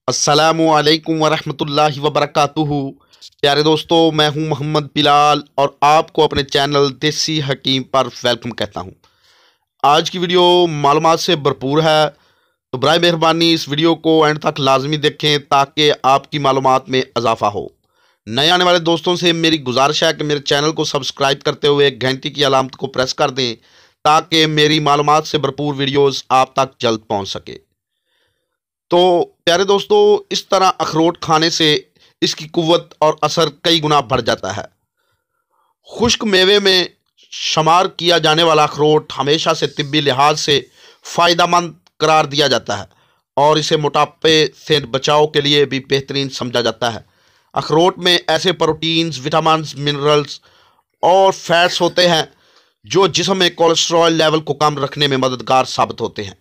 अस्सलामुअलैकुम वरहमतुल्लाहि वबरकातुहू। प्यारे दोस्तों, मैं हूं मोहम्मद बिलाल और आपको अपने चैनल देसी हकीम पर वेलकम कहता हूं। आज की वीडियो मालूमात से भरपूर है, तो बराए मेहरबानी इस वीडियो को एंड तक लाजमी देखें ताकि आपकी मालूमात में इजाफा हो। नए आने वाले दोस्तों से मेरी गुजारिश है कि मेरे चैनल को सब्सक्राइब करते हुए घंटी की अलामत को प्रेस कर दें ताकि मेरी मालूमात से भरपूर वीडियोज़ आप तक जल्द पहुँच सके। तो प्यारे दोस्तों, इस तरह अखरोट खाने से इसकी कुव्वत और असर कई गुना बढ़ जाता है। खुश्क मेवे में शुमार किया जाने वाला अखरोट हमेशा से तिब्बी लिहाज से फ़ायदेमंद करार दिया जाता है और इसे मोटापे से बचाव के लिए भी बेहतरीन समझा जाता है। अखरोट में ऐसे प्रोटीन्स, विटामिन्स, मिनरल्स और फैट्स होते हैं जो जिस्म में कोलेस्ट्रॉल लेवल को कम रखने में मददगार साबित होते हैं,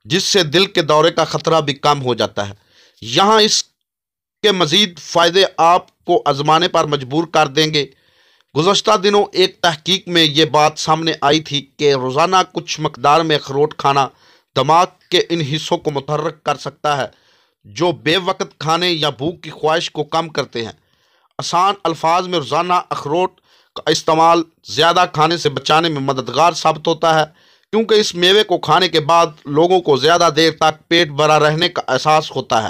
जिससे दिल के दौरे का ख़तरा भी कम हो जाता है। यहाँ इसके मज़ीद फ़ायदे आपको आजमाने पर मजबूर कर देंगे। गुज़श्ता दिनों एक तहकीक में ये बात सामने आई थी कि रोज़ाना कुछ मकदार में अखरोट खाना दिमाग के इन हिस्सों को मुतहर्रिक कर सकता है जो बेवक्त खाने या भूख की ख्वाहिश को कम करते हैं। आसान अल्फाज में रोज़ाना अखरोट का इस्तेमाल ज़्यादा खाने से बचाने में मददगार साबित होता है, क्योंकि इस मेवे को खाने के बाद लोगों को ज़्यादा देर तक पेट भरा रहने का एहसास होता है।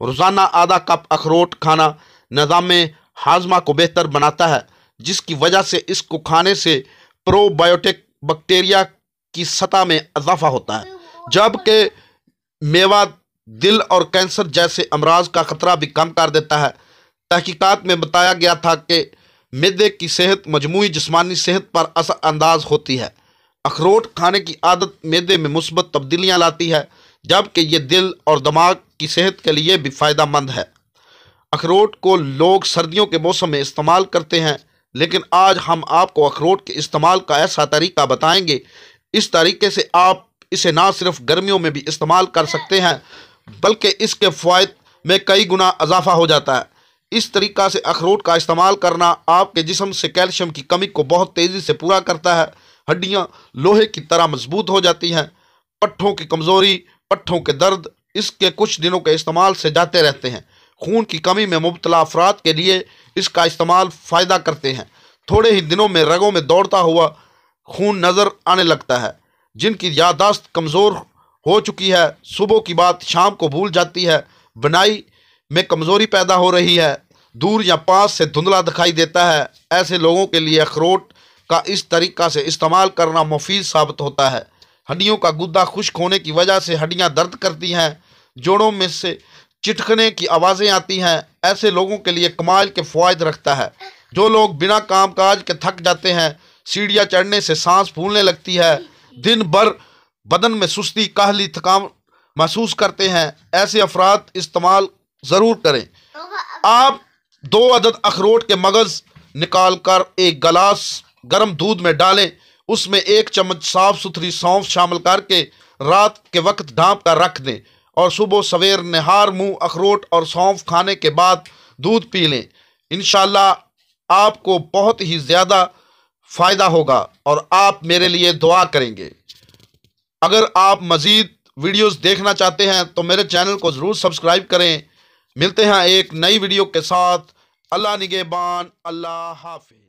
रोज़ाना आधा कप अखरोट खाना निज़ाम हाजमा को बेहतर बनाता है, जिसकी वजह से इसको खाने से प्रोबायोटिक बैक्टीरिया की सतह में इजाफा होता है, जबकि मेवा दिल और कैंसर जैसे अमराज का ख़तरा भी कम कर देता है। तहकीकात में बताया गया था कि मैदे की सेहत मजमूई जिस्मानी सेहत पर असर अंदाज होती है। अखरोट खाने की आदत मैदे में मुस्बत तब्दीलियाँ लाती है, जबकि ये दिल और दिमाग की सेहत के लिए भी फ़ायदेमंद है। अखरोट को लोग सर्दियों के मौसम में इस्तेमाल करते हैं, लेकिन आज हम आपको अखरोट के इस्तेमाल का ऐसा तरीका बताएंगे। इस तरीके से आप इसे ना सिर्फ गर्मियों में भी इस्तेमाल कर सकते हैं, बल्कि इसके फ़ायदे में कई गुना इजाफा हो जाता है। इस तरीक़ा से अखरोट का इस्तेमाल करना आपके जिस्म से कैल्शियम की कमी को बहुत तेज़ी से पूरा करता है। हड्डियाँ लोहे की तरह मजबूत हो जाती हैं। पट्ठों की कमज़ोरी, पट्ठों के दर्द इसके कुछ दिनों के इस्तेमाल से जाते रहते हैं। खून की कमी में मुब्तला अफराद के लिए इसका इस्तेमाल फ़ायदा करते हैं। थोड़े ही दिनों में रगों में दौड़ता हुआ खून नज़र आने लगता है। जिनकी याददाश्त कमज़ोर हो चुकी है, सुबह की बात शाम को भूल जाती है, बनाई में कमज़ोरी पैदा हो रही है, दूर या पास से धुंधला दिखाई देता है, ऐसे लोगों के लिए अखरोट का इस तरीक़ा से इस्तेमाल करना मुफीद साबित होता है। हड्डियों का गुद्दा खुश्क होने की वजह से हड्डियां दर्द करती हैं, जोड़ों में से चिटकने की आवाज़ें आती हैं, ऐसे लोगों के लिए कमाल के फ़वाइद रखता है। जो लोग बिना काम काज के थक जाते हैं, सीढ़ियाँ चढ़ने से सांस फूलने लगती है, दिन भर बदन में सुस्ती, काहली, थकान महसूस करते हैं, ऐसे अफराद इस्तेमाल ज़रूर करें। आप 2 अदद अखरोट के मगज़ निकाल कर एक गिलास गर्म दूध में डालें, उसमें 1 चम्मच साफ़ सुथरी सौंफ शामिल करके रात के वक्त ढाँप कर रख दें और सुबह सवेर नहार मुँह अखरोट और सौंफ खाने के बाद दूध पी लें। इंशाअल्लाह आपको बहुत ही ज़्यादा फ़ायदा होगा और आप मेरे लिए दुआ करेंगे। अगर आप मज़ीद वीडियोज़ देखना चाहते हैं तो मेरे चैनल को ज़रूर सब्सक्राइब करें। मिलते हैं एक नई वीडियो के साथ। अल्लाह निगहबान। अल्लाह हाफ़िज़।